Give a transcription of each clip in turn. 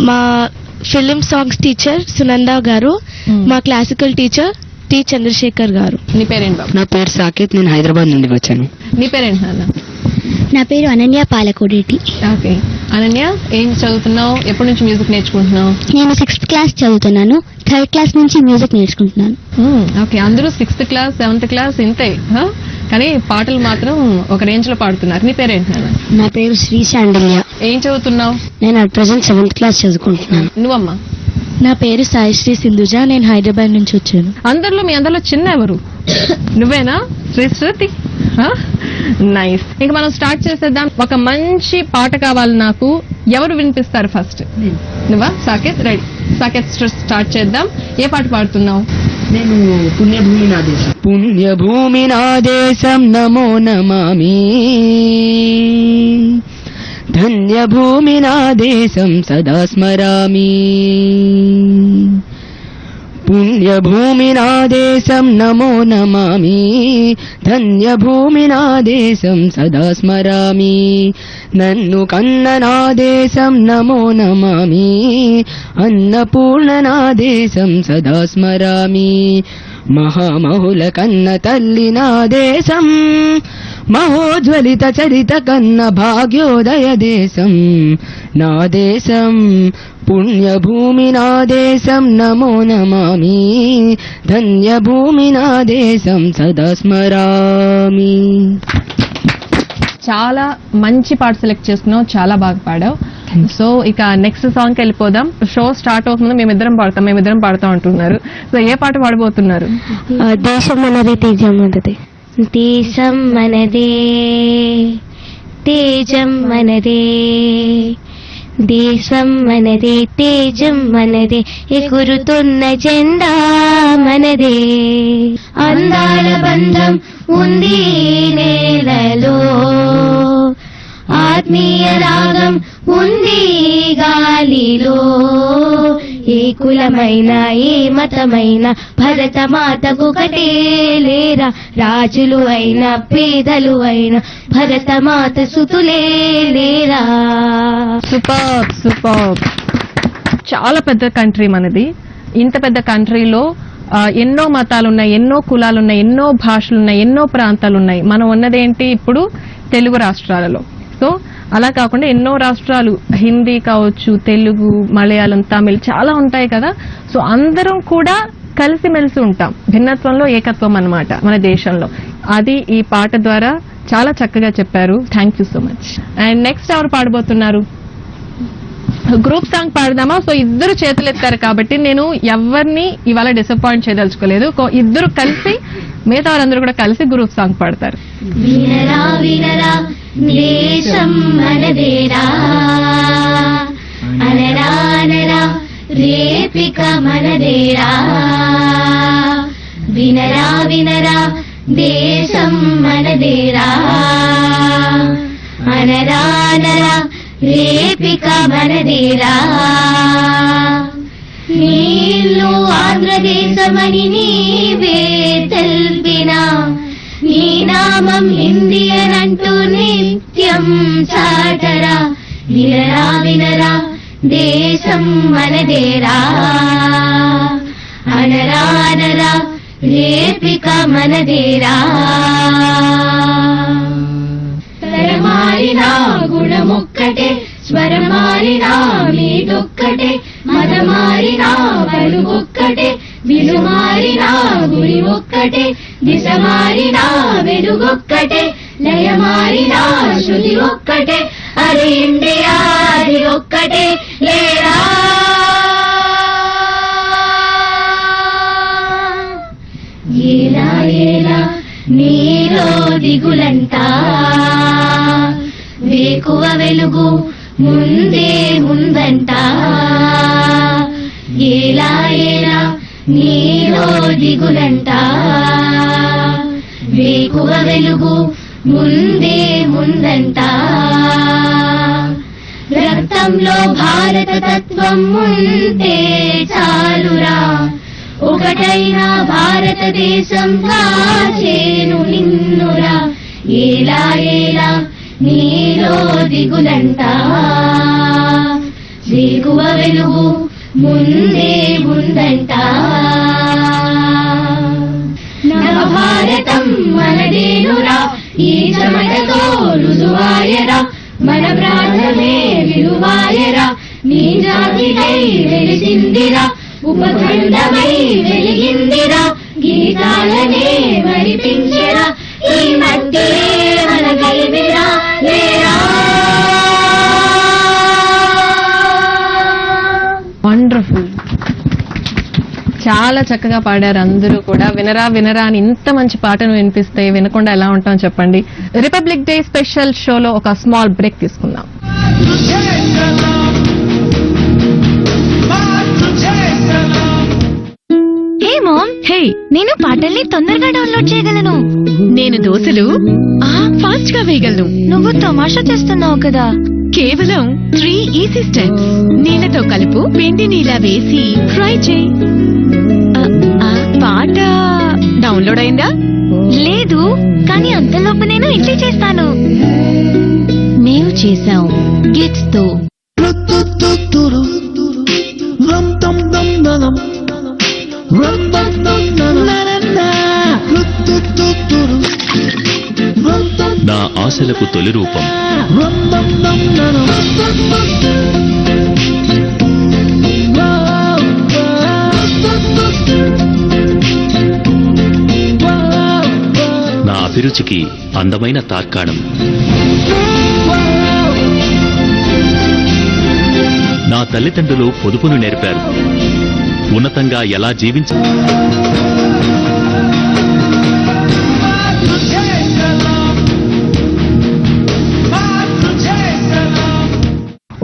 మా film songs teacher Sunanda గారు, మా క్లాసికల్ టీచర్ టి చంద్రశేఖర్ గారు. నీ పేరేంటి బాబు? నా పేరు సాకేత్, నేను హైదరాబాద్ నుండి వచ్చాను. నీ పేరేంటి నాన్న? నా పేరు అనన్య పాలకోడేటి. ఓకే అనన్య, ఏం చదువుతున్నావు? ఎప్పటి నుంచి మ్యూజిక్ నేర్చుకుంటున్నావు? నేను 6th క్లాస్ చదువుతున్నాను. 3rd క్లాస్ నుంచి మ్యూజిక్ నేర్చుకుంటున్నాను. ఓకే, అందరూ 6th క్లాస్ 7th క్లాస్ ఇంతే, కానీ పాటలు మాత్రం ఒక రేంజ్ లో పాడుతున్నారు. నీ పేరేంటి నాన్న? నా పేరు శ్రీ శాండిల్య. ఏం చదువుతున్నావు? నేను అట్ ప్రెసెంట్ 7th క్లాస్ చదువుకుంటున్నాను. నువ్వమ్మా? నా పేరు సాయిశ్రీ సింధుజ, నేను హైదరాబాద్ నుంచి వచ్చాను. మీ అందరిలో చిన్న ఎవరు? నువ్వేనా శ్రీ శృతి? నైస్. ఇంకా మనం స్టార్ట్ చేసేద్దాం. ఒక మంచి పాట కావాలి నాకు. ఎవరు వినిపిస్తారు ఫస్ట్? నువ్వా? సాకేత్, రెడీ. సాకేత్, స్టార్ట్ చేద్దాం. ఏ పాట పాడుతున్నావు? నేను పుణ్యభూమి నా దేశం. పుణ్యభూమి నా దేశం నమో నమామి, ధన్యభూమి నా దేశం సదా స్మరామి. పుణ్యభూమి నా దేశం నమో నమామి, ధన్యభూమి నా దేశం సదా స్మరామి. నన్ను కన్న నా దేశం నమో నమామి, అన్నపూర్ణ నా దేశం సదా స్మరామి. మహామహుల కన్న తల్లి నా దేశం, మహోజ్వలిత చరిత కన్న భాగ్యోదయ దేశం నా దేశం. పుణ్యభూమి నా దేశం నమో నమామి, ధన్యభూమి నా దేశం సదా స్మరామి. చాలా మంచి పాట సెలెక్ట్ చేసుకున్నావు, చాలా బాగా పాడావు. సో ఇక నెక్స్ట్ సాంగ్ కి వెళ్ళిపోదాం. షో స్టార్ట్ అవుతుంది, మేమిద్దరం పాడతాం అంటున్నారు. సో ఏ పాట పాడబోతున్నారు? దేశం మనదే తేజం మనదే, దేశం మనదే తేజం మనదే, దేశం మనదే తేజం మనదే, ఎగురుతున్న జెండా మనదే. అందాల బంధం ఉంది నేలలో, ఆత్మీయ రాగం ఉంది గాలిలో. ఏ కులమైన ఏ మతమైన భరతమాతకు ఒకటే లేరా, రాజులు అయినా పేదలు అయినా భరతమాత సుతులే లేరా. Super super. చాలా పెద్ద కంట్రీ మనది. ఇంత పెద్ద కంట్రీలో ఎన్నో మతాలున్నాయి, ఎన్నో కులాలున్నాయి, ఎన్నో భాషలున్నాయి, ఎన్నో ప్రాంతాలున్నాయి. మనం ఉన్నదేంటి ఇప్పుడు తెలుగు రాష్ట్రాలలో. సో అలా కాకుండా ఎన్నో రాష్ట్రాలు, హిందీ కావచ్చు, తెలుగు, మలయాళం, తమిళ్ చాలా ఉంటాయి కదా. సో అందరం కూడా కలిసిమెలిసి ఉంటాం. భిన్నత్వంలో ఏకత్వం అన్నమాట మన దేశంలో. అది ఈ పాట ద్వారా చాలా చక్కగా చెప్పారు. Thank you so much. And next ఎవరు పాడబోతున్నారు? గ్రూప్ సాంగ్ పాడదామా? సో ఇద్దరు చేతులు ఎత్తారు కాబట్టి నేను ఎవరిని ఇవాళ డిసప్పాయింట్ చేయదలుచుకోలేదు. ఇద్దరు కలిసి, మిగతా వారందరూ కూడా కలిసి గ్రూప్ సాంగ్ పాడతారు. వినరా వినరా దేశం మనదేరా, అనరా అనరా రేపిక మనదేరా. వినరా వినరా దేశం మనదేరా, అనరా అనరా రేపిక మనదేరా. నీళ్ళు ఆంధ్రదేశమని నీవే తెల్పినా, నీ నామం ఇండియన్ అంటూ నిత్యం చాటరా. వినరా వినరా దేశం మనదేరా, అనరా అనరా రేపిక మనదేరా. తరమారినా గుణమొక్కటే, స్వరమారినా మీదొక్కటే, మదమారినా పలుగొక్కటే, విలుమారినా గురి ఒక్కటే, దిశ మారినా వెలుగొక్కటే, లయమారినా శృతి ఒక్కటే. అది ఇండియా అది ఒక్కటే లేరా. ఏలా ఏలా నీలో దిగులంటా, వేకువ వెలుగు ముందే ముందంట. ఏలా ఏలా నీలో దిగులంట, వేకువ వెలుగు ముందే ముందంట. రక్తంలో భారత తత్వం ఉంటే చాలురా, ఒకటైన భారతదేశం కాచేను నిన్నురా. ఏలా ఏలా నీలో దిగులంట, వేకువ వెలుగు ముందే ఉందంట. నవభారతం మనదేనురా, ఈ చెమటతో రుజువాయరా, మన ప్రాణమే విలువాయరా, నీ జాతికై వెలిసిందిరా, ఉపఖండమై వెలిగిందిరా, గీతాలనే మరిపించెరా, ఈ మట్టే మనకై విరా లేరా. వండర్ఫుల్, చాలా చక్కగా పాడారు అందరూ కూడా. వినరా వినరా అని ఇంత మంచి పాటను వినిపిస్తే వినకుండా ఎలా ఉంటాం చెప్పండి. రిపబ్లిక్ డే స్పెషల్ షోలో ఒక స్మాల్ బ్రేక్ తీసుకుందాం. హే మామ్, హే, నేను పాటల్ని తొందరగా డౌన్లోడ్ చేయగలను. నేను దోశలు ఫాస్ట్ గా వేయగలను. నువ్వు తమాషా చేస్తున్నావు కదా. కేవలం 3 ఈజీ స్టెప్స్. నీళ్ళతో కలుపు, పిండి నీలా వేసి ఫ్రై చేయి. పాట డౌన్లోడ్ అయిందా? లేదు, కానీ అంతలోపు నేను ఇడ్లీ చేస్తాను. మేము చేసాం గిట్స్ తో. నా ఆశలకు తొలి రూపం నా అభిరుచికి అందమైన తార్కాణం. నా తల్లిదండ్రులు పొదుపును నేర్పారు. ఉన్నతంగా ఎలా జీవించ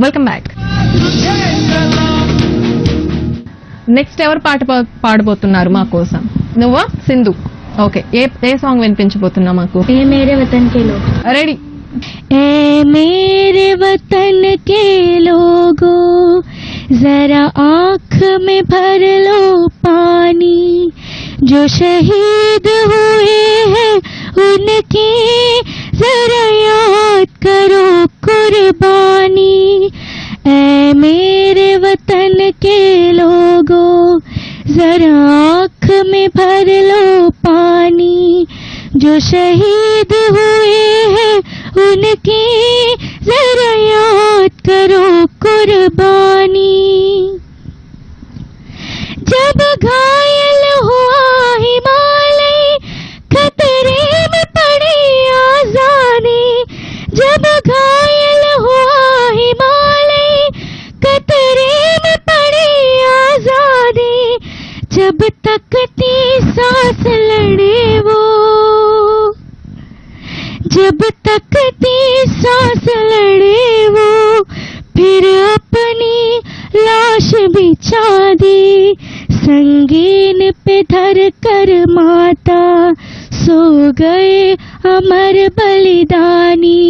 వెల్కమ్ బ్యాక్. నెక్స్ట్ ఎవరు పాట పాడబోతున్నారు మా కోసం? నువ్వా? సింధు. ఓకే, ఏ సాంగ్ వినిపించబోతున్నా మాకు? ఏ మేరే వతన్ కే లోగ్. రెడీ. ए मेरे वतन के लोगों, जरा आँख में भर लो पानी, जो शहीद हुए हैं उनकी जरा याद करो कुर्बानी. ए मेरे वतन के लोगों, जरा आँख में भर लो पानी, जो शहीद हुए हैं उनकी जरा याद करो कुर्बानी. जब घायल हुआ हिमालय, खतरे में पड़ी आजादी. जब घायल हुआ हिमालय, खतरे में पड़ी आजादी. जब तक थी सांस लड़े वो, जब तक थी सांस लड़े वो, फिर अपनी लाश बिछा दी. संगीन पे धर कर माता सो गए अमर बलिदानी.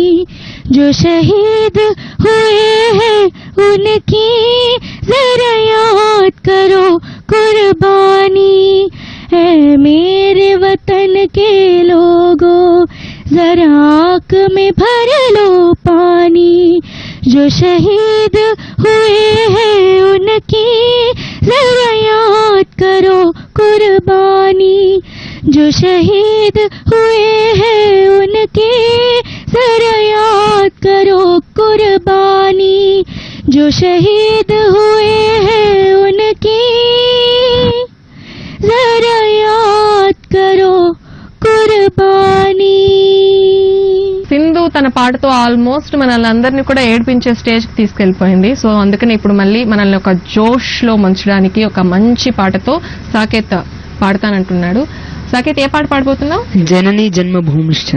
जो शहीद हुए हैं उनकी जरा याद करो कुर्बानी. है मेरे वतन के लोगों, जरा आँख में भर लो पानी, जो शहीद हुए हैं उनकी जरा याद करो कुर्बानी. जो शहीद हुए हैं उनकी जरा याद करो कुर्बानी. जो शहीद हुए हैं उनकी जरा याद करो కుర్బానీ. సింధు తన పాటతో ఆల్మోస్ట్ మనల్ని అందరినీ కూడా ఏడ్పించే స్టేజ్ కి తీసుకెళ్లిపోయింది. సో అందుకని ఇప్పుడు మళ్ళీ మనల్ని ఒక జోష్ లో ముంచడానికి ఒక మంచి పాటతో సాకేత్ పాడతానంటున్నాడు. సాకేత్, ఏ పాట పాడబోతున్నావు? జనని జన్మభూమిశ్చ.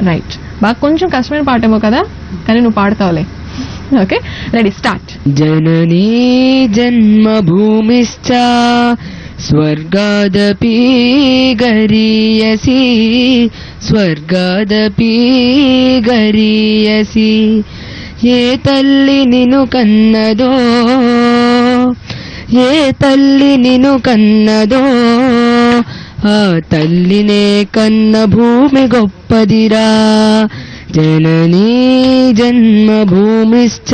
రైట్, బాగా కొంచెం కష్టమైన పాటేమో కదా, కానీ నువ్వు పాడతావులే. Okay, ready, start. జననీ జన్మభూమిశ్చ స్వర్గాదపి గరీయసి, స్వర్గాదపి గరీయసి. ఏ తల్లి నిన్ను కన్నదో, ఏ తల్లి నిన్ను కన్నదో, ఆ తల్లినే కన్న భూమి గొప్పదిరా. జననీ జన్మభూమిశ్చ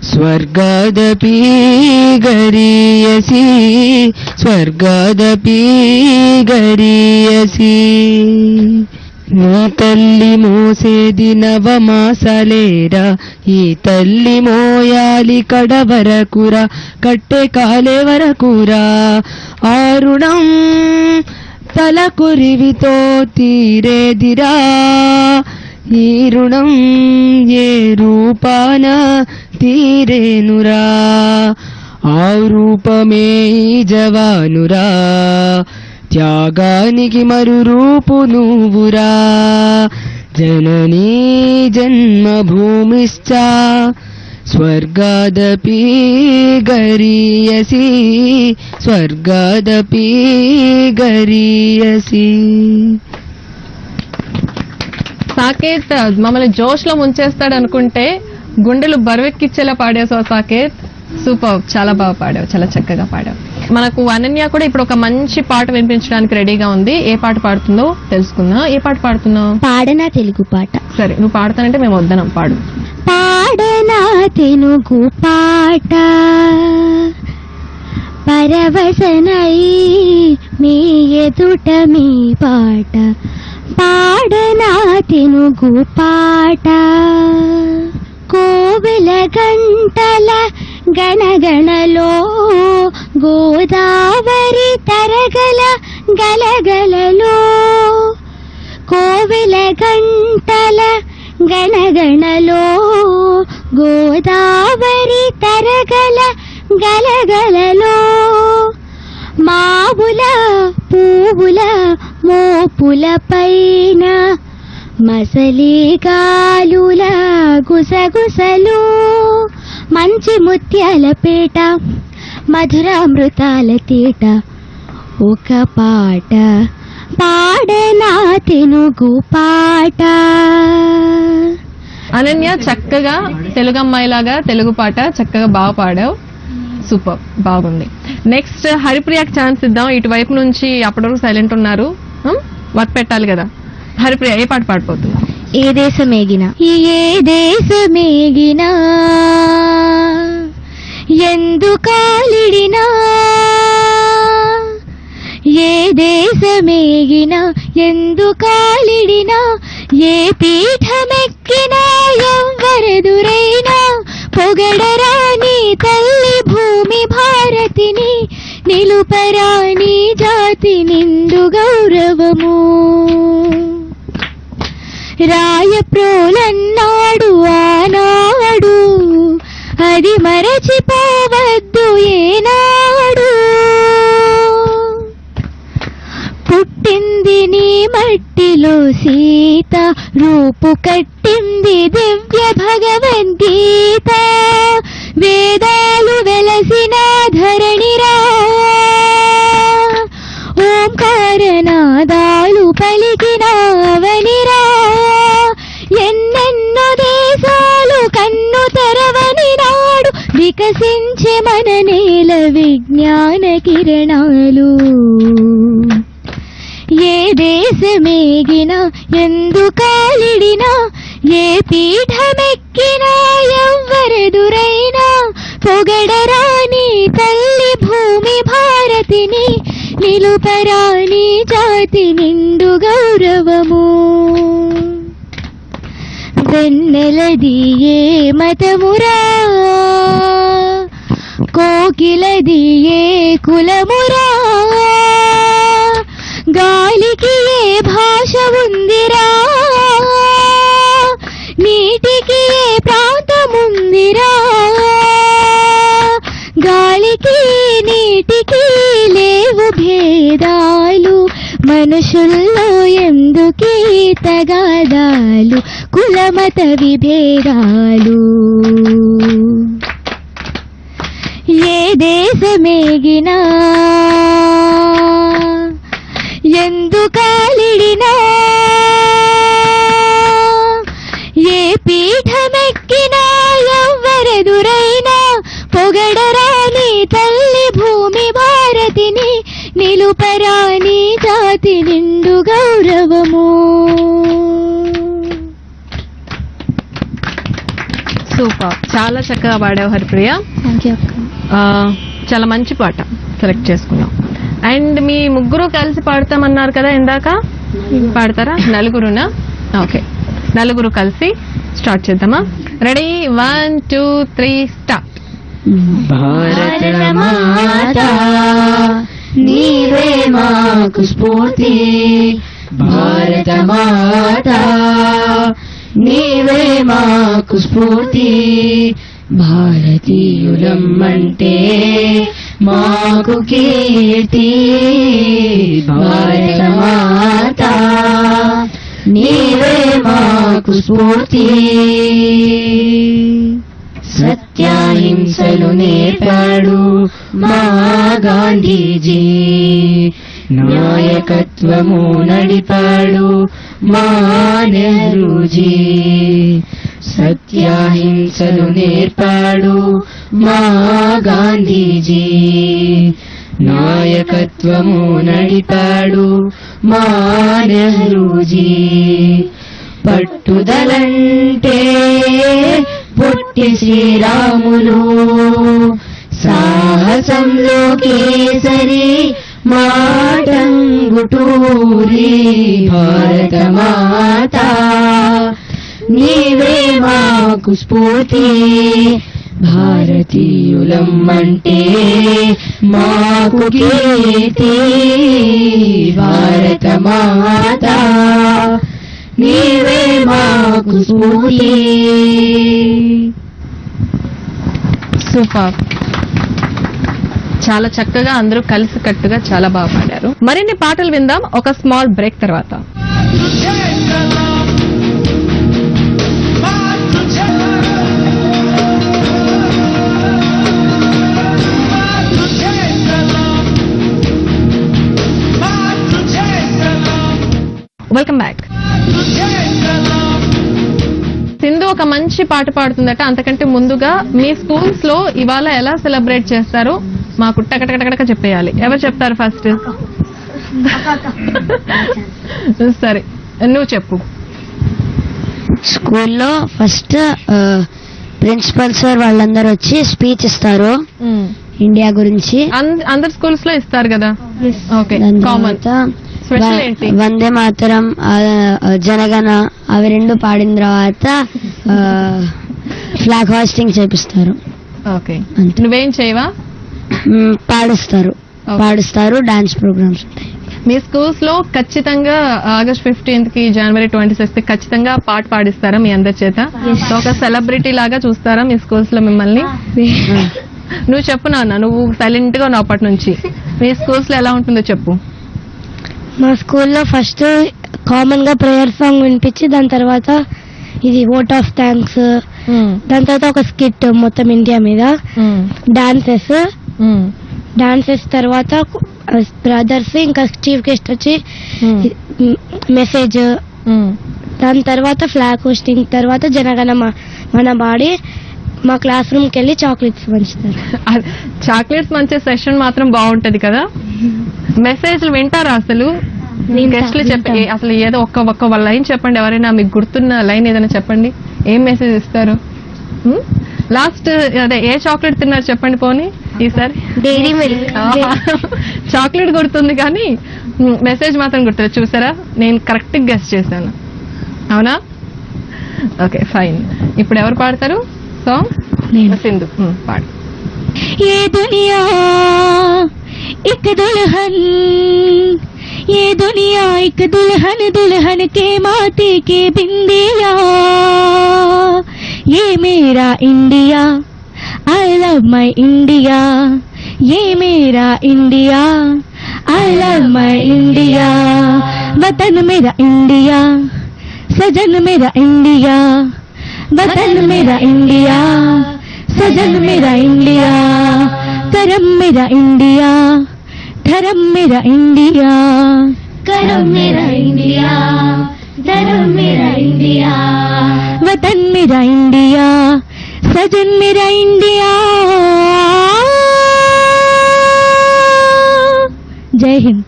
స్వర్గాదపి గరీయసి స్వర్గాదపి గరీయసి నీ తల్లి మోసేది నవమాసలేరా ఈ తల్లి మోయాలి కడ వరకురా కట్టె కాలే వరకురా ఆరుణం తల కురివితో తీరేదిరా ఈ రుణం ఏ రూపాన తీరేనురా ఆ రూపమే ఈ జవానురా త్యాగానికి మరు రూపు నువ్వురా జననీ జన్మభూమిశ్చ స్వర్గాదపి గరీయసి స్వర్గాదపి గరీయసి. సాకేత్ మమ్మల్ని జోష్ లో ముంచేస్తాడు అనుకుంటే గుండెలు బరువెక్కిచ్చేలా పాడేసావు సాకేత్. సూపర్, చాలా బాగా పాడావు, చాలా చక్కగా పాడావు. మనకు అనన్య కూడా ఇప్పుడు ఒక మంచి పాట వినిపించడానికి రెడీగా ఉంది. ఏ పాట పాడుతుందో తెలుసుకుందాం. ఏ పాట పాడుతున్నావు? పాడనా తెలుగు పాట. సరే, నువ్వు పాడతానంటే మేము వద్దనం, పాడు. పాడనా తెలుగు పాట పరవశనై మీ ఎదుట మీ పాట పాడనా తెలుగు పాట కోవెల గంటల గణగణలో గోదావరి తరగల గలగలలో కోవెల గంటల గణగణలో గోదావరి తరగల గలగలలో మావుల పువ్వుల మోపుల పైన మసలి గాలుల గుసగుసలు మంచి ముత్యాల పేట మధురామృతాల తీట ఒక పాట పాడనా తెలుగు పాట. అనన్య చక్కగా తెలుగు అమ్మాయిలాగా తెలుగు పాట చక్కగా బాగా పాడావు. సూపర్, బాగుంది. నెక్స్ట్ హరిప్రియకి ఛాన్స్ ఇద్దాం. ఇటువైపు నుంచి అప్పటివరకు సైలెంట్ ఉన్నారు, వర్క్ పెట్టాలి కదా. హరిప్రియ, ఏ పాట పాడిపోతుంది? ఏ దేశమేగినా ఏ దేశమేగినా ఎందుకాలిడినా ఏ దేశమేగినా ఎందుకాలిడినా ఏ పీఠమెక్కినా ఎవ్వరెదురైనా పొగడరాని తల్లి భూమి భారతిని నిలుపరాని జాతి నిండు గౌరవము రాయప్రోలన్నాడు ఆనాడు అది మరచిపోవద్దు ఏనాడు పుట్టింది నీ మట్టిలో సీత రూపు కట్టింది దివ్య భగవద్గీత వేదాలు వెలసిన ధరణిరా ఓంకారనాదాలు పలికినవనిరా ఎన్నెన్నో దేశాలు కన్ను తెరవని నాడు వికసించే మన నేల విజ్ఞాన కిరణాలు ఏ దేశమేగినా ఎందుకాలిడినా ఏ పీఠమెక్కినా ఎవ్వరెదురైనా పొగడరాని తల్లి భూమి భారతిని నిలుపరాని జాతి నిండు గౌరవము వెన్నెలది ఏ మతమురా కోకిలది ఏ కులమురా గాలికి ఏ భాష ఉందిరా నీటికి ఏ ప్రాంతముందిరా గాలికి నీటికి లేవు భేదాలు మనుషుల్లో ఎందుకీ తగాదాలు కులమత విభేదాలు ఏ దేశమేగినా ఎందుకాలిడినా ఏ పీఠమెక్కినా ఎవ్వరెదురైనా పొగడరాని తల్లి భూమి భారతిని నిలుపరాని జాతి నిండు గౌరవము. సూపర్. చాలా చక్కగా పాడావు హరిప్రియ. థ్యాంక్ యూ అక్క. చాలా మంచి పాట సెలెక్ట్ చేసుకున్నాం. అండ్ మీ ముగ్గురు కలిసి పాడతామన్నారు కదా ఇందాక, పాడతారా? నలుగురునా? ఓకే, నలుగురు కలిసి స్టార్ట్ చేద్దామా? Ready, 1 2 3 start. భారత మాత నీవే మాకు స్ఫూర్తి, భారత మాత నీవే మాకు స్ఫూర్తి, భారతీయులం అంటే మాకు కీర్తి, భారత మాత నీవే మాకు స్ఫూర్తి. సత్యాహింసలు నేర్పాడు మా గాంధీజీ, నాయకత్వము నడిపాడు మా నెహ్రూజీ. సత్యాహింసలు నేర్పాడు మా గాంధీజీ, నాయకత్వము నడిపాడు మా నెహ్రూజీ. పట్టుదలంటే పొట్టి శ్రీరాములు, సాహసంలో కేసరి మాటంగుటూరి, భారత మాత నీవే మాకు స్ఫూర్తి, భారతీయులం అంటే మాకు కీర్తి, భారత మాత నీవే మాకు స్ఫూర్తి. సూపర్, చాలా చక్కగా అందరూ కలిసి కట్టుగా చాలా బాగా పాడారు. మరిన్ని పాటలు విందాం ఒక స్మాల్ బ్రేక్ తర్వాత. Welcome back. సింధు ఒక మంచి పాట పాడుతుందట. అంతకంటే ముందుగా మీ స్కూల్స్ లో ఇవాళ ఎలా సెలబ్రేట్ చేస్తారో మాకు టకటకటక చెప్పేయాలి. ఎవరు చెప్తారు ఫస్ట్? సరే, నువ్వు చెప్పు. స్కూల్లో ఫస్ట్ ప్రిన్సిపల్ సార్ వాళ్ళందరూ వచ్చి స్పీచ్ ఇస్తారు ఇండియా గురించి. అందరు స్కూల్స్ లో ఇస్తారు కదా? Okay, common. స్పెషల్ ఏంటి? వందే మాతరం, జనగణ అవి రెండు పాడిన తర్వాత ఫ్లాగ్ హాస్టింగ్ చేపిస్తారు. ఓకే, నువ్వేం చేయవా? పాడిస్తారు, డాన్స్ ప్రోగ్రామ్స్ ఉంటాయి. మీ స్కూల్స్ లో ఖచ్చితంగా ఆగస్ట్ 15th కి, జనవరి 26th ఖచ్చితంగా పాట పాడిస్తారా మీ అందరి చేత? ఒక సెలబ్రిటీ లాగా చూస్తారా మీ స్కూల్స్ లో మిమ్మల్ని? నువ్వు చెప్పు నాన్న, నువ్వు సైలెంట్ గా ఉన్నావు అప్పటి నుంచి. మీ స్కూల్స్ లో ఎలా ఉంటుందో చెప్పు. మా స్కూల్లో ఫస్ట్ కామన్ గా ప్రేయర్ సాంగ్ వినిపించి దాని తర్వాత ఇది ఓట్ ఆఫ్ థ్యాంక్స్, దాని తర్వాత ఒక స్కిట్ మొత్తం ఇండియా మీద, డాన్సెస్ తర్వాత బ్రదర్స్ ఇంకా చీఫ్ గెస్ట్ వచ్చి మెసేజ్, దాని తర్వాత ఫ్లాగ్ హోస్టింగ్, తర్వాత జనగణ మన బాడీ మా క్లాస్ రూమ్ కి వెళ్ళి చాక్లెట్స్ పంచుతారు. చాక్లెట్స్ మంచి సెషన్ మాత్రం బాగుంటది కదా. మెసేజ్లు వింటారా అసలు? గెస్ట్లు చెప్పి అసలు ఏదో ఒక్క లైన్ చెప్పండి, ఎవరైనా మీకు గుర్తున్న లైన్ ఏదైనా చెప్పండి. ఏం మెసేజ్ ఇస్తారు? లాస్ట్ అదే ఏ చాక్లెట్ తిన్నారు చెప్పండి పోనీ ఈసారి. Dairy milk. చాక్లెట్ గుర్తుంది కానీ మెసేజ్ మాత్రం గుర్తుంది. చూసారా, నేను కరెక్ట్ గెస్ చేశాను. అవునా? Okay, fine. ఇప్పుడు ఎవరు పాడతారు సాంగ్? సింధు పాడు. ये दुनिया एक दुल्हन, ये दुनिया एक दुल्हन, दुल्हन के माथे के बिंदिया, ये मेरा India, I love my India, ये मेरा India, I love my India, वतन मेरा इंडिया, सजन मेरा इंडिया, वतन मेरा इंडिया, सजन मेरा इंडिया, करम मेरा इंडिया, धर्म मेरा इंडिया, करम मेरा इंडिया, धर्म मेरा इंडिया, वतन मेरा इंडिया, सजन मेरा इंडिया. जय हिंद.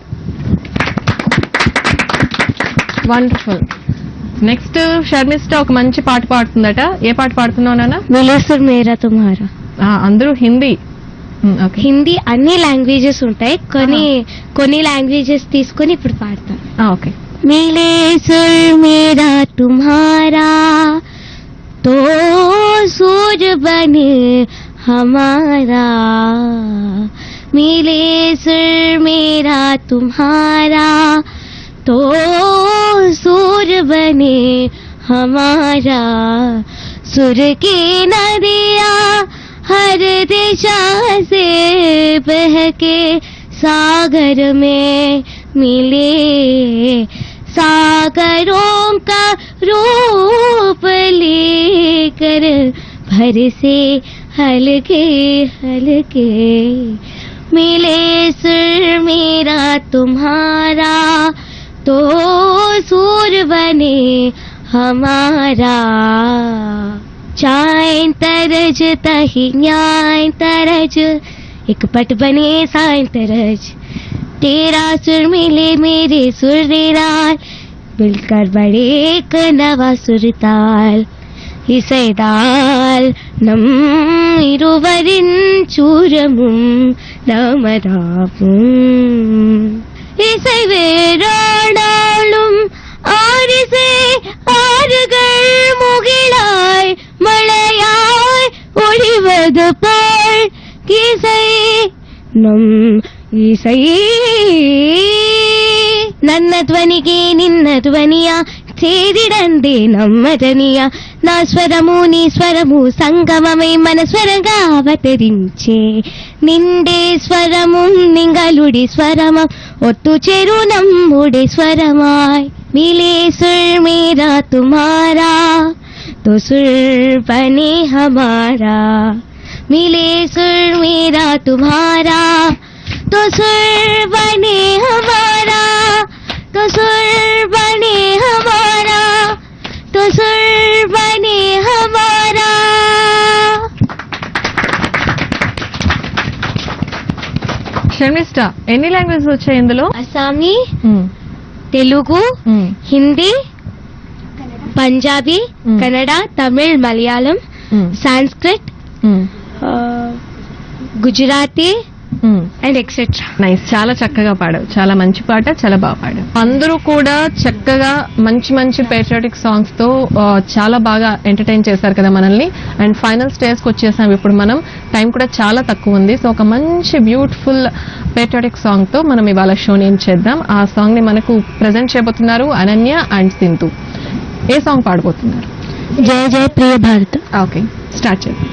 వండర్ఫుల్. నెక్స్ట్ షర్మిష్ట ఒక మంచి పాట పాడుతుందట. ఏ పాట పాడుతున్నావు నాన్న? మిలే సుర్ మేరా తుమ్హారా. అందరూ హిందీ. ఓకే. హిందీ అన్ని లాంగ్వేజెస్ ఉంటాయి, కొన్ని లాంగ్వేజెస్ తీసుకొని ఇప్పుడు పాడతాను. ఓకే. मिले सुर मेरा तुम्हारा तो सूर बने हमारा. मिले सुर मेरा तुम्हारा तो सूर बने हमारा. सुर की नदियाँ हर दिशा से बहके सागर में मिले. सागरों का रूप लेकर भर से हल्के हल्के मिले सुर मेरा तुम्हारा तो सूर बने हमारा. चाइन तरज तही न्याय तरज एक पट बने साइन तरज. तेरा सुर मिले मेरे सुर निराल मिलकर बड़े एक नवा सुरताल. इसैदाल नम इरुवरिन चूरमुम नमरापुम. इसे वेराडालुम आरिसे आरुगल मुगिलाय मलयाय ओडिवद पाल किसै नम ఈసై. ನನ್ನ ಧ್ವನಿಗೆ ನಿನ್ನ ಧ್ವನಿಯ ಸೇರಿದಂತೆ ನಮ್ಮದನಿಯ. నా స్వరము నీ స్వరము సంగమమై మన స్వరంగా అవతరించే. నిండే స్వరము నింగలుడి స్వరమం ఒట్టు చెరు నమ్ముడి స్వరమాయ్. మిలే సుర్ మేరా తుమారా తో సుర్ బనే హమారా. మిలే సుర్ మేరా తుమారా तो सुर बने हमारा. तो सुर बने हमारा. तो सुर बने हमारा. షర్మిష్ట, ఎన్ని లాంగ్వేజెస్ వచ్చాయి ఇందులో? Assamese, Telugu, Hindi, Punjabi, Kannada, Tamil, Malayalam, Sanskrit, Gujarati and etcetera. Nice. చాలా చక్కగా పాడావు. చాలా మంచి పాట, చాలా బాగా పాడావు. అందరూ కూడా చక్కగా మంచి మంచి పేట్రియాటిక్ సాంగ్స్ తో చాలా బాగా ఎంటర్టైన్ చేశారు కదా మనల్ని. అండ్ ఫైనల్ స్టేజ్ కి వచ్చేసాం ఇప్పుడు మనం. టైం కూడా చాలా తక్కువ ఉంది. సో ఒక మంచి బ్యూటిఫుల్ పేట్రియాటిక్ సాంగ్ తో మనం ఇవాళ షోని ఏం చేద్దాం. ఆ సాంగ్ ని మనకు ప్రెజెంట్ చేయబోతున్నారు అనన్య అండ్ సింధు. ఏ సాంగ్ పాడబోతున్నారు? జయ జయ ప్రియ భారత్. ఓకే, స్టార్ట్ చేద్దాం.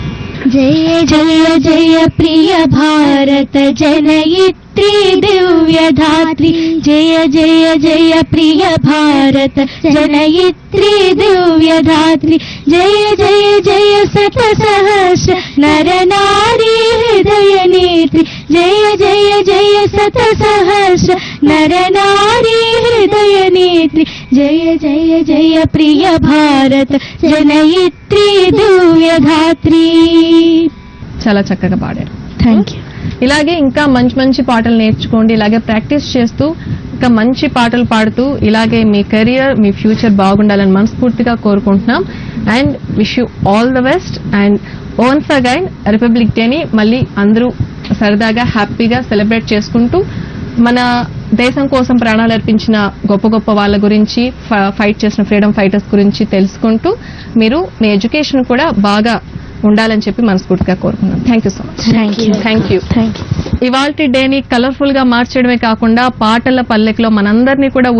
జయ జయ జయ ప్రియ భారత జనయిత్రి దివ్యధాత్రి. జయ జయ జయ ప్రియ భారత జనయిత్రి దివ్యధాత్రి. జయ జయ జయ శత సహస్ర నర నారీ హృదయ నేత్రి. జయ జయ జయ శత సహస్ర నర నారీ హృదయ నేత్రి. జయ జయ జయ ప్రియ భారత జనయిత్రి దివ్యధాత్రి. చాలా చక్కగా పాడారు. Thank you. ఇలాగే ఇంకా మంచి మంచి పాటలు నేర్చుకోండి. ఇలాగే ప్రాక్టీస్ చేస్తూ ఇంకా మంచి పాటలు పాడుతూ ఇలాగే మీ కెరియర్, మీ ఫ్యూచర్ బాగుండాలని మనస్ఫూర్తిగా కోరుకుంటున్నాం. And wish you all the best. And once again republic డేని మళ్ళీ అందరూ సరదాగా హ్యాపీగా సెలబ్రేట్ చేసుకుంటూ మన దేశం కోసం ప్రాణాలు అర్పించిన గొప్ప గొప్ప వాళ్ళ గురించి, ఫైట్ చేసిన ఫ్రీడమ్ ఫైటర్స్ గురించి తెలుసుకుంటూ మీరు మీ ఎడ్యుకేషన్ కూడా బాగా ఉండాలని చెప్పి మనస్ఫూర్తిగా కోరుకున్నాం. Thank you so much. Thank you. ఇవాల్టి డేని కలర్ఫుల్ గా మార్చడమే కాకుండా పాటల పల్లెకలో మనందరినీ కూడా